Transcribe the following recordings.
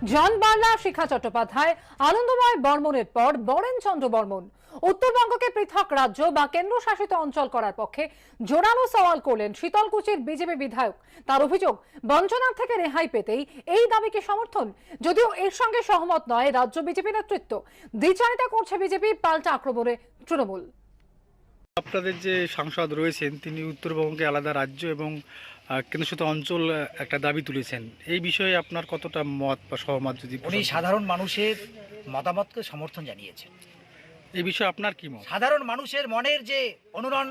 জন বার্লা, শিখা চট্টোপাধ্যায়, আনন্দময় বর্মনের পর বরেন চন্দ্র বর্মন উত্তরবঙ্গকে পৃথক রাজ্য বা কেন্দ্রশাসিত অঞ্চল করার পক্ষে জোরালো সওয়াল করলেন শীতলকুচির বিজেপি বিধায়ক। তার অভিযোগ, বঞ্চনার থেকে রেহাই পেতেই এই দাবিকে সমর্থন। যদিও এর সঙ্গে সহমত নয় রাজ্য বিজেপি নেতৃত্ব। দ্বিচারিতা করছে বিজেপি, পাল্টা আক্রমণে তৃণমূল। আপনাদের যে সাংসদ রয়েছেন তিনি উত্তরবঙ্গকে আলাদা রাজ্য এবং কেন্দ্রশাসিত অঞ্চল একটা দাবি তুলেছেন, এই বিষয়ে আপনার কতটা মত বা সহমত? যদি উনি সাধারণ মানুষের মতামতকে সমর্থন জানিয়েছেন। এই বিষয়ে আপনার কি মত? সাধারণ মানুষের মনের যে অনুরণ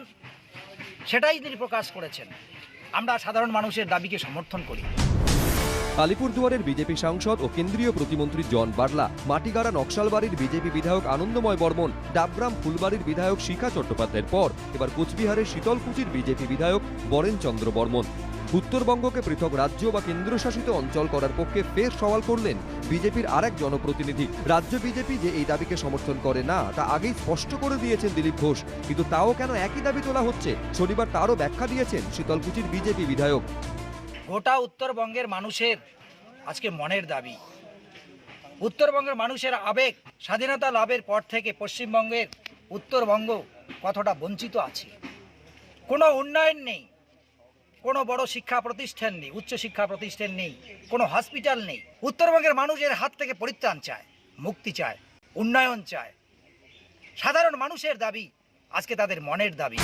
সেটাই তিনি প্রকাশ করেছেন। আমরা সাধারণ মানুষের দাবিকে সমর্থন করি। আলিপুরদুয়ারের বিজেপি সাংসদ ও কেন্দ্রীয় প্রতিমন্ত্রী জন বার্লা, মাটিগাড়া নকশালবাড়ির বিজেপি বিধায়ক আনন্দময় বর্মন, ডাবগ্রাম ফুলবাড়ির বিধায়ক শিখা চট্টোপাধ্যায়ের পর এবার কোচবিহারের শীতলকুচির বিজেপি বিধায়ক বরেন চন্দ্র বর্মন উত্তরবঙ্গকে পৃথক রাজ্য বা কেন্দ্রশাসিত অঞ্চল করার পক্ষে ফের সওয়াল করলেন বিজেপির আরেক জনপ্রতিনিধি। রাজ্য বিজেপি যে এই দাবিকে সমর্থন করে না তা আগেই স্পষ্ট করে দিয়েছেন দিলীপ ঘোষ, কিন্তু তাও কেন একই দাবি তোলা হচ্ছে শনিবার তারও ব্যাখ্যা দিয়েছেন শীতলকুচির বিজেপি বিধায়ক। গোটা উত্তরবঙ্গের মানুষের আজকে মনের দাবি, উত্তরবঙ্গের মানুষের আবেগ। স্বাধীনতা লাভের পর থেকে পশ্চিমবঙ্গের উত্তরবঙ্গ কতটা বঞ্চিত আছে। কোনো উন্নয়ন নেই, কোনো বড় শিক্ষা প্রতিষ্ঠান নেই, উচ্চ শিক্ষা প্রতিষ্ঠান নেই, কোনো হসপিটাল নেই। উত্তরবঙ্গের মানুষের হাত থেকে পরিত্রাণ চায়, মুক্তি চায়, উন্নয়ন চায়। সাধারণ মানুষের দাবি আজকে তাদের মনের দাবি।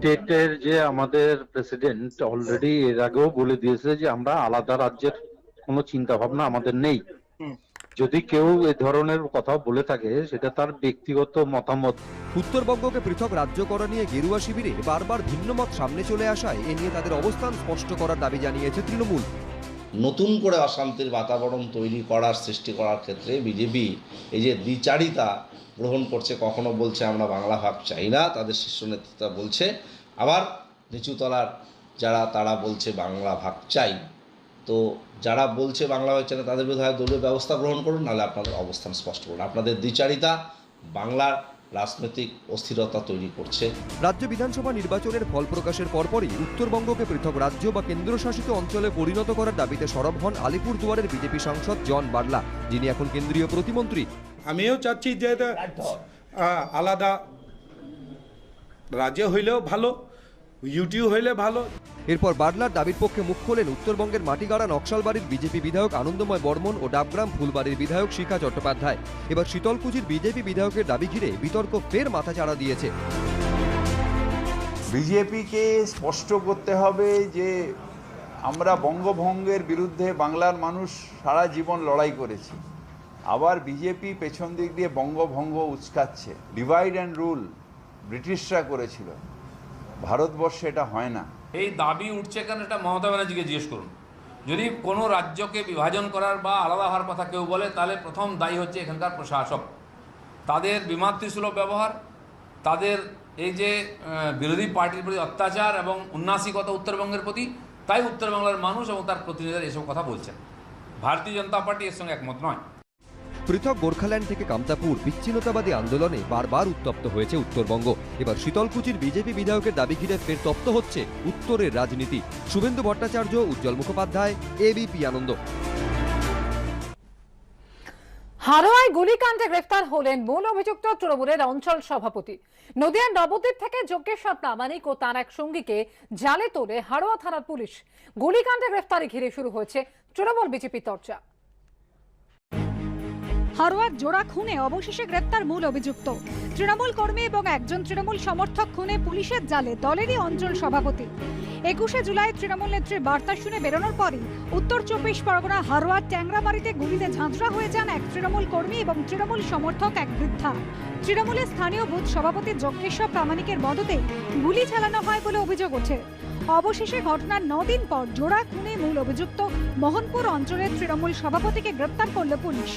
স্টেটের যে আমাদের প্রেসিডেন্ট অলরেডি এর আগেও বলে দিয়েছে যে আমরা আলাদা রাজ্যের কোনো চিন্তা ভাবনা আমাদের নেই। যদি কেউ এই ধরনের কথা বলে থাকে সেটা তার ব্যক্তিগত মতামত। উত্তরবঙ্গকে পৃথক রাজ্য করা নিয়ে গেরুয়া শিবিরে বারবার ভিন্নমত সামনে চলে আসায় এ নিয়ে তাদের অবস্থান স্পষ্ট করার দাবি জানিয়েছে তৃণমূল। নতুন করে অশান্তির বাতাবরণ তৈরি করার সৃষ্টি করার ক্ষেত্রে বিজেপি এই যে দ্বিচারিতা গ্রহণ করছে, কখনো বলছে আমরা বাংলা ভাগ চাই না, তাদের শীর্ষ নেতৃত্ব বলছে, আবার নিচুতলার যারা তারা বলছে বাংলা ভাগ চাই। তো যারা বলছে বাংলা ভাগ চাই না তাদের বিরুদ্ধে দলীয় ব্যবস্থা গ্রহণ করুন, নাহলে আপনাদের অবস্থান স্পষ্ট করুন। আপনাদের দ্বিচারিতা বাংলার রাজনৈতিক অস্থিরতা তৈরি করছে। রাজ্য বিধানসভা নির্বাচনের ফল প্রকাশের পরপরই উত্তরবঙ্গকে পৃথক রাজ্য বা কেন্দ্রশাসিত অঞ্চলে পরিণত করার দাবিতে সরব হন আলিপুরদুয়ারের বিজেপি সাংসদ জন বার্লা, যিনি এখন কেন্দ্রীয় প্রতিমন্ত্রী। আমিও চাচ্ছি যে আলাদা রাজ্য হইলেও ভালো, ইউটিউ হইলে ভালো। এরপর বার্লার দাবির পক্ষে মুখ খোলেন উত্তরবঙ্গের মাটিগাড়া নকশালবাড়ির বিজেপি বিধায়ক আনন্দময় বর্মন ও ডাবগ্রাম ফুলবাড়ির বিধায়ক শিখা চট্টোপাধ্যায়। এবার শীতলকুচির বিজেপি বিধায়কের দাবি ঘিরে বিতর্ক ফের মাথাচাড়া দিয়েছে। বিজেপিকে স্পষ্ট করতে হবে যে আমরা বঙ্গভঙ্গের বিরুদ্ধে বাংলার মানুষ সারা জীবন লড়াই করেছি। আবার বিজেপি পেছন দিক দিয়ে বঙ্গভঙ্গ উস্কাচ্ছে। ডিভাইড অ্যান্ড রুল ব্রিটিশরা করেছিল, ভারতবর্ষে এটা হয় না। এই দাবি উঠছে কেন এটা মমতা ব্যানার্জিকে জিজ্ঞেস করুন। যদি কোনো রাজ্যকে বিভাজন করার বা আলাদা হওয়ার কথা কেউ বলে তাহলে প্রথম দায়ী হচ্ছে এখানকার প্রশাসক। তাদের বিমাতৃসুলভ ব্যবহার, তাদের এই যে বিরোধী পার্টির প্রতি অত্যাচার এবং উন্নাসিকতা উত্তরবঙ্গের প্রতি, তাই উত্তরবাংলার মানুষ এবং তার প্রতিনিধিরা এসব কথা বলছেন। ভারতীয় জনতা পার্টি এর সঙ্গে একমত নয়। পৃথক গোর্খাল্যান্ড থেকে কামতাপুর বিচ্ছিন্নতাবাদী আন্দোলনে বারবার উত্তপ্ত হয়েছে উত্তরবঙ্গ। এবার শীতলকুচির বিজেপি বিধায়কের দাবি ঘিরে ফের তপ্ত হচ্ছে উত্তরের রাজনীতি। শুভেন্দু ভট্টাচার্য, উজ্জ্বল মুখোপাধ্যায়, এবিপি আনন্দ। হারোয়ায় গুলিকাণ্ডে গ্রেফতার হলেন মূল অভিযুক্ত তৃণমূলের অঞ্চল সভাপতি। নদিয়ার নবদ্বীপ থেকে যজ্ঞেশ্বর প্রামাণিক ও তার এক সঙ্গীকে জালে তোলে হারোয়া থানার পুলিশ। গুলিকাণ্ডে গ্রেফতারি ঘিরে শুরু হয়েছে তৃণমূল বিজেপি চর্চা। হারোয়ার জোড়া খুনে অবশেষে গ্রেপ্তার মূল অভিযুক্ত। তৃণমূল কর্মী এবং একজন তৃণমূল সমর্থক খুনে পুলিশের জালে দলেরই অঞ্চল সভাপতি। 21শে জুলাই তৃণমূল নেত্রীর বার্তা শুনে বেরোনোর পরই উত্তর 24 পরগনা হারোয়ার ট্যাংরাবাড়িতে গুলিতে ঝাঁঝরা হয়ে যান এক তৃণমূল কর্মী এবং তৃণমূল সমর্থক এক বৃদ্ধা। তৃণমূলের স্থানীয় বুথ সভাপতি যজ্ঞেশ্বর প্রামাণিকের মদতে গুলি চালানো হয় বলে অভিযোগ ওঠে। অবশেষে ঘটনার 9 দিন পর জোড়া খুনে মূল অভিযুক্ত মোহনপুর অঞ্চলের তৃণমূল সভাপতিকে গ্রেপ্তার করল পুলিশ।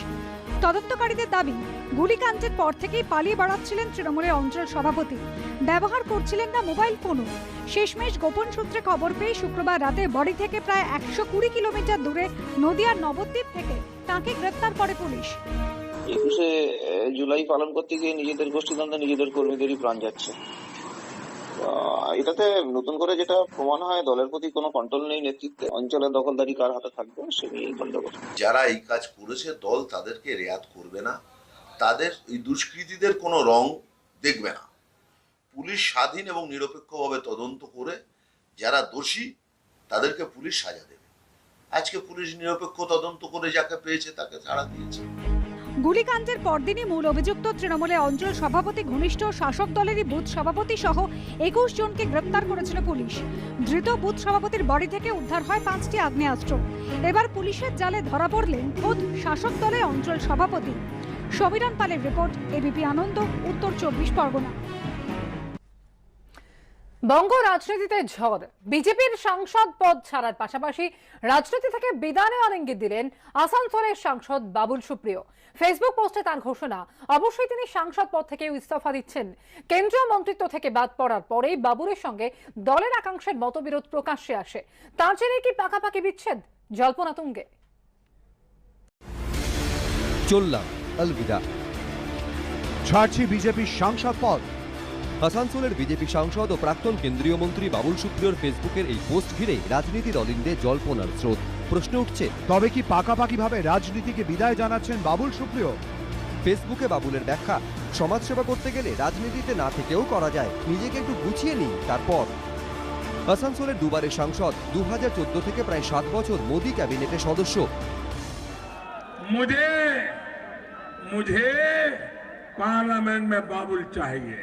তদন্তকারীদের দাবি, গুলিকাণ্ডের পর থেকেই পালিয়ে বেড়াচ্ছিলেন তৃণমূলের অঞ্চল সভাপতি। ব্যবহার করছিলেন না মোবাইল ফোনও। শেষমেশ গোপন সূত্রে খবর পেয়ে শুক্রবার রাতে বাড়ি থেকে প্রায় 120 কিলোমিটার দূরে নদিয়ার নবদ্বীপ থেকে তাঁকে গ্রেপ্তার করে পুলিশ। 21শে জুলাই পালন করতে গিয়ে নিজেদের গোষ্ঠীদ্বন্দ্বে নিজেদের কর্মীদেরই প্রাণ যাচ্ছে। এটাতে নতুন করে যেটা প্রমাণ হয় দলের প্রতি কোনো কন্ট্রোল নেই, নেতৃত্বে অঞ্চলের দখলদারি কার হাতে থাকবে সে নিয়েই গন্ডগোল। যারা এই কাজ করেছে দল তাদেরকে রেয়াত করবে না, তাদের এই দুষ্কৃতীদের কোনো রং দেখবে না। পুলিশ স্বাধীন এবং নিরপেক্ষভাবে তদন্ত করে যারা দোষী তাদেরকে পুলিশ সাজা দেবে। আজকে পুলিশ নিরপেক্ষ তদন্ত করে যাকে পেয়েছে তাকে ছাড়া দিয়েছে। গুলিকাণ্ডের পরদিনই মূল অভিযুক্ত তৃণমূলের অঞ্চল সভাপতি ঘনিষ্ঠ শাসক দলেরই বুথ সভাপতি সহ 21 জনকে গ্রেপ্তার করেছিল পুলিশ। ধৃত বুথ সভাপতির বাড়ি থেকে উদ্ধার হয় 5টি আগ্নেয়াস্ত্র। এবার পুলিশের জালে ধরা পড়লেন খোদ শাসক দলের অঞ্চল সভাপতি। সমীরণ পালের রিপোর্ট, এবিপি আনন্দ, উত্তর 24 পরগনা। বঙ্গ রাজনীতিতে ঝড়। বিজেপির সাংসদ পদ ছাড়ার পাশাপাশি রাজনীতি থেকে বিদায় নেওয়ার ইঙ্গিত দিলেন আসানসোলের সাংসদ বাবুল সুপ্রিয়। ফেসবুক পোস্টে তার ঘোষণা, অবশ্যই তিনি সাংসদ পদ থেকে ইস্তফা দিচ্ছেন। কেন্দ্রীয় মন্ত্রিত্ব থেকে বাদ পড়ার পরেই বাবুলের সঙ্গে দলের একাংশের মতবিরোধ প্রকাশ্যে আসে। তার জেরে কি পাকাপাকি বিচ্ছেদ? জল্পনা তুঙ্গে। চললাম, আলবিদা। ছাড়ছি বিজেপির সাংসদ পদ। আসানসোলের বিজেপি সাংসদ ও প্রাক্তন কেন্দ্রীয় মন্ত্রী বাবুল সুপ্রিয়র ফেসবুকের এই পোস্ট ঘিরে রাজনীতির অলিন্দে জল্পনার স্রোত। প্রশ্ন উঠছে, তবে কি পাকাপাকিভাবে রাজনীতিকে বিদায় জানাচ্ছেন বাবুল সুপ্রিয়? ফেসবুকে বাবুলের ব্যাখ্যা, সমাজসেবা করতে গেলে রাজনীতিতে না থেকেও করা যায়, নিজেকে একটু গুছিয়ে নিই তারপর। আসানসোলের দুবারের সাংসদ, 2014 থেকে প্রায় 7 বছর মোদী ক্যাবিনেটের সদস্য। मुझे पार्लियामेंट में बाबुल चाहिए।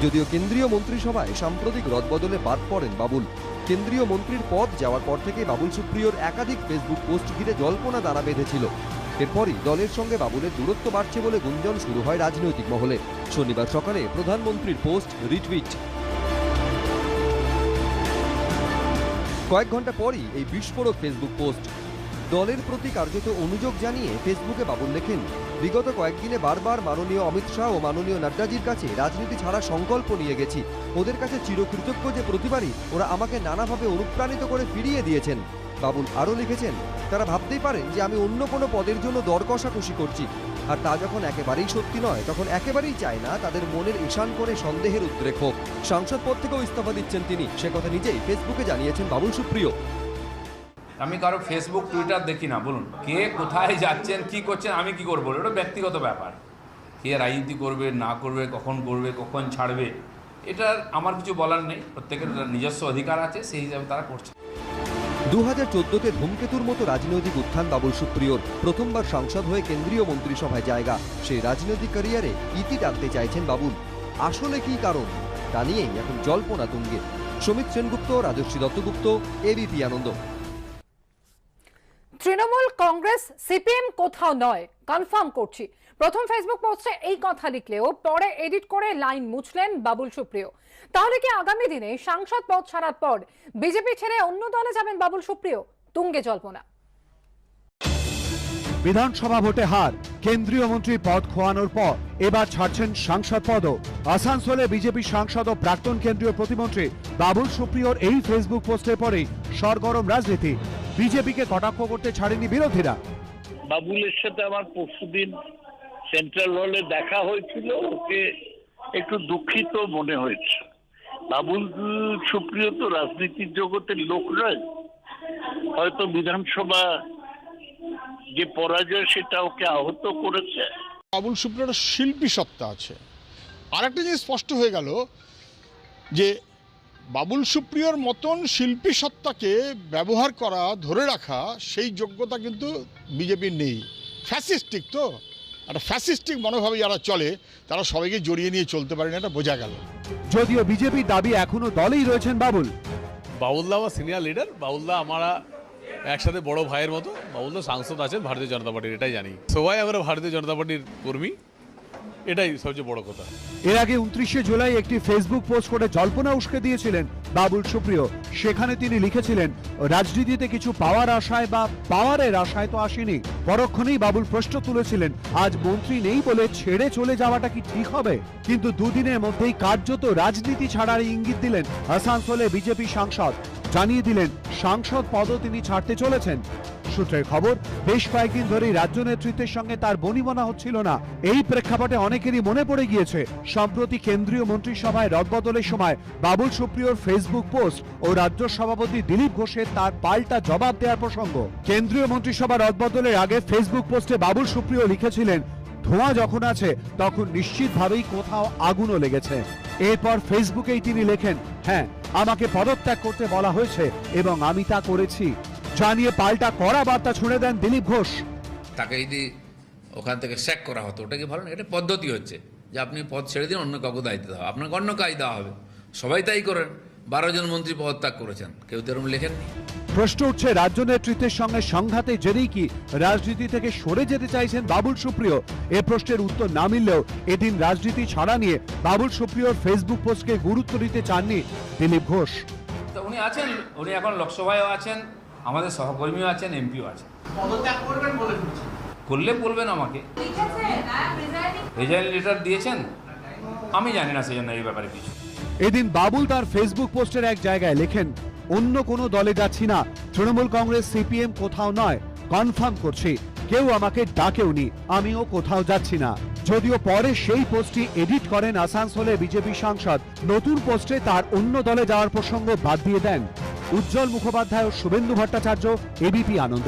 যদিও কেন্দ্রীয় মন্ত্রিসভায় সাম্প্রতিক রদবদলে বাদ পড়েন বাবুল। কেন্দ্রীয় মন্ত্রীর পদ যাওয়ার পর থেকে বাবুল সুপ্রিয়র একাধিক ফেসবুক পোস্ট ঘিরে জল্পনা দানা বেঁধেছিল। এরপরই দলের সঙ্গে বাবুলের দূরত্ব বাড়ছে বলে গুঞ্জন শুরু হয় রাজনৈতিক মহলে। শনিবার সকালে প্রধানমন্ত্রীর পোস্ট রিটুইট। কয়েক ঘন্টা পরই এই বিস্ফোরক ফেসবুক পোস্ট। দলের প্রতি কার্যত অনুযোগ জানিয়ে ফেসবুকে বাবুল লেখেন, বিগত কয়েকদিনে বারবার মাননীয় অমিত শাহ ও মাননীয় নাড্ডাজির কাছে রাজনীতি ছাড়া সংকল্প নিয়ে গেছি। ওদের কাছে চিরকৃতজ্ঞ যে প্রতিবারই ওরা আমাকে নানাভাবে অনুপ্রাণিত করে ফিরিয়ে দিয়েছেন। বাবুল আরও লিখেছেন, তারা ভাবতেই পারেন যে আমি অন্য কোনো পদের জন্য দর কষাকষি করছি। আর তা যখন একেবারেই সত্যি নয়, তখন একেবারেই চায় না তাদের মনের ঈশান করে সন্দেহের উদ্রেক হোক। সাংসদ পদ থেকেও ইস্তফা দিচ্ছেন তিনি, সে কথা নিজেই ফেসবুকে জানিয়েছেন বাবুল সুপ্রিয়। আমি কারো ফেসবুক টুইটার দেখি না। বলুন, কে কোথায় যাচ্ছেন, কি করছেন, আমি কি করবো? এটা ব্যক্তিগত ব্যাপার। কে রাজনীতি করবে না করবে, কখন ছাড়বে, এটার আমার কিছু বলার নেই। প্রত্যেকের নিজস্ব অধিকার আছে, সেই হিসাবে তারা করছে। 2014-তে ধূমকেতুর মতো রাজনৈতিক উত্থান বাবুল সুপ্রিয়র। প্রথমবার সাংসদ হয়ে কেন্দ্রীয় মন্ত্রিসভায় জায়গা। সেই রাজনৈতিক ক্যারিয়ারে ইতি টানতে চাইছেন বাবুল। আসলে কি কারণ, তা নিয়েই এখন জল্পনা তুঙ্গে। সমিত সেনগুপ্ত, রাজশ্রী দত্তগুপ্ত, এবিপি আনন্দ। তৃণমূল, কংগ্রেস, সিপিএম কোথাও নয়, কনফার্ম করছি। প্রথম ফেসবুক পোস্টে এই কথা লিখলেও পরে এডিট করে লাইন মুছলেন বাবুল সুপ্রিয়। তাহলে কি আগামী দিনে সাংসদ পদ ছাড়ার পর বিজেপি ছেড়ে অন্য দলে যাবেন বাবুল সুপ্রিয়? তুঙ্গে জল্পনা। বিধানসভা ভোটে হার, কেন্দ্রীয় মন্ত্রী পদ খোয়ানোর পর এবার ছাড়ছেন সাংসদ পদও। আসানসোলে বিজেপি সাংসদ ও প্রাক্তন কেন্দ্রীয় প্রতিমন্ত্রী বাবুল সুপ্রিয়র এই ফেসবুক পোস্টের পরেই সরগরম রাজনীতি। বিজেপিকে কটাক্ষ করতে ছাড়েনি বিরোধীরা। বাবুলের সাথে আমার পরশুদিন সেন্ট্রাল হলে দেখা হয়েছিল, ওকে একটু দুঃখিত মনে হয়েছে। বাবুল সুপ্রিয় তো রাজনীতির জগতের লোক নয়, হয়তো বিধানসভা যে পরাজয় সেটা ওকে আহত করেছে। বাবুল সুপ্রিয়র শিল্পী সত্তা আছে। আর একটা জিনিস স্পষ্ট হয়ে গেল যে বাবুল সুপ্রিয়র মতন শিল্পী সত্তাকে ব্যবহার করা, ধরে রাখা, সেই যোগ্যতা কিন্তু বিজেপির নেই। ফ্যাসিস্টিক তো, একটা ফ্যাসিস্টিক মনোভাবে যারা চলে তারা সবাইকে জড়িয়ে নিয়ে চলতে পারে না, এটা বোঝা গেল। যদিও বিজেপির দাবি এখনো দলেই রয়েছেন বাবুল। বাবুলদা আমার সিনিয়র লিডার। বাবুলদা আমরা একসাথে বড় ভাইয়ের মতো। বাবুলদা সাংসদ আছেন ভারতীয় জনতা পার্টির, এটাই জানি। সবাই আমরা ভারতীয় জনতা পার্টির কর্মী, এটাই সবচেয়ে বড় কথা। এর আগে 29শে জুলাই একটি ফেসবুক পোস্ট করে জল্পনা উস্কে দিয়েছিলেন বাবুল সুপ্রিয়। সেখানে তিনি লিখেছিলেন, রাজনীতিতে কিছু পাওয়ার আশায় বা পাওয়ারের আশায় তো আসেনি। পরক্ষণেই বাবুল প্রশ্ন তুলেছিলেন, আজ মন্ত্রী নেই বলে ছেড়ে চলে যাওয়াটা কি ঠিক হবে? কিন্তু দুদিনের মধ্যেই কার্যত রাজনীতি ছাড়ার ইঙ্গিত দিলেন আসানসোলে বিজেপি সাংসদ। জানিয়ে দিলেন সাংসদ পদও তিনি ছাড়তে চলেছেন। সূত্রের খবর, বেশ কয়েকদিন ধরেই রাজ্য নেতৃত্বের সঙ্গে তার বনিবনা হচ্ছিল না। এই প্রেক্ষাপটে অনেকেরই মনে পড়ে গিয়েছে সম্প্রতি কেন্দ্রীয় মন্ত্রিসভায় রদবদলের সময় বাবুল সুপ্রিয়র ফেসবুক পোস্ট ও রাজ্য সভাপতি দিলীপ ঘোষের তার পাল্টা জবাব দেওয়ার প্রসঙ্গ। কেন্দ্রীয় মন্ত্রিসভা রদবদলের আগে ফেসবুক পোস্টে বাবুল সুপ্রিয় লিখেছিলেন, ধোঁয়া যখন আছে তখন নিশ্চিতভাবেই কোথাও আগুনও লেগেছে। এরপর ফেসবুকেই তিনি লেখেন, হ্যাঁ, আমাকে পদত্যাগ করতে বলা হয়েছে এবং আমি তা করেছি। জানিয়ে পাল্টা কড়া বার্তা ছুড়ে দেন দিলীপ ঘোষ। তাকে যদি ওখান থেকে স্যাক করা হতো, ওটা কি ভালো না? এটা পদ্ধতি হচ্ছে যে আপনি পদ ছেড়ে দিন, অন্য কাউকে দায়িত্ব দেওয়া, আপনাকে অন্য কাজ দেওয়া হবে। সবাই তাই করেন। 12 জন মন্ত্রী পদত্যাগ করেছেন, কেউ তো এরকম লেখেননি। প্রশ্ন উঠছে, রাজ্য নেতৃত্বের সঙ্গে সংঘাতে জেরেই কি রাজনীতি থেকে সরে যেতে চাইছেন বাবুল সুপ্রিয়? এ প্রশ্নের উত্তর না মিললেও এদিন রাজনীতি ছাড়া নিয়ে বাবুল সুপ্রিয়র ফেসবুক পোস্টকে গুরুত্ব দিতে চাননি দিলীপ ঘোষ। তো উনি আছেন, উনি এখন লোকসভায়ও আছেন, আমাদের সহকর্মীও আছেন, এমপিও আছেন। করলে বলবেন আমাকে। রিজাইন লেটার দিয়েছেন, আমি জানি না, সেই জন্য এই ব্যাপারে কিছু। এদিন বাবুল তার ফেসবুক পোস্টের এক জায়গায় লেখেন, অন্য কোনো দলে যাচ্ছি না, তৃণমূল কংগ্রেস সিপিএম কোথাও নয়, কনফার্ম করছি, কেউ আমাকে ডাকেওনি, আমিও কোথাও যাচ্ছি না। যদিও পরে সেই পোস্টটি এডিট করেন আসানসোলে বিজেপি সাংসদ। নতুন পোস্টে তার অন্য দলে যাওয়ার প্রসঙ্গ বাদ দিয়ে দেন। উজ্জ্বল মুখোপাধ্যায় ও শুভেন্দু ভট্টাচার্য, এবিপি আনন্দ।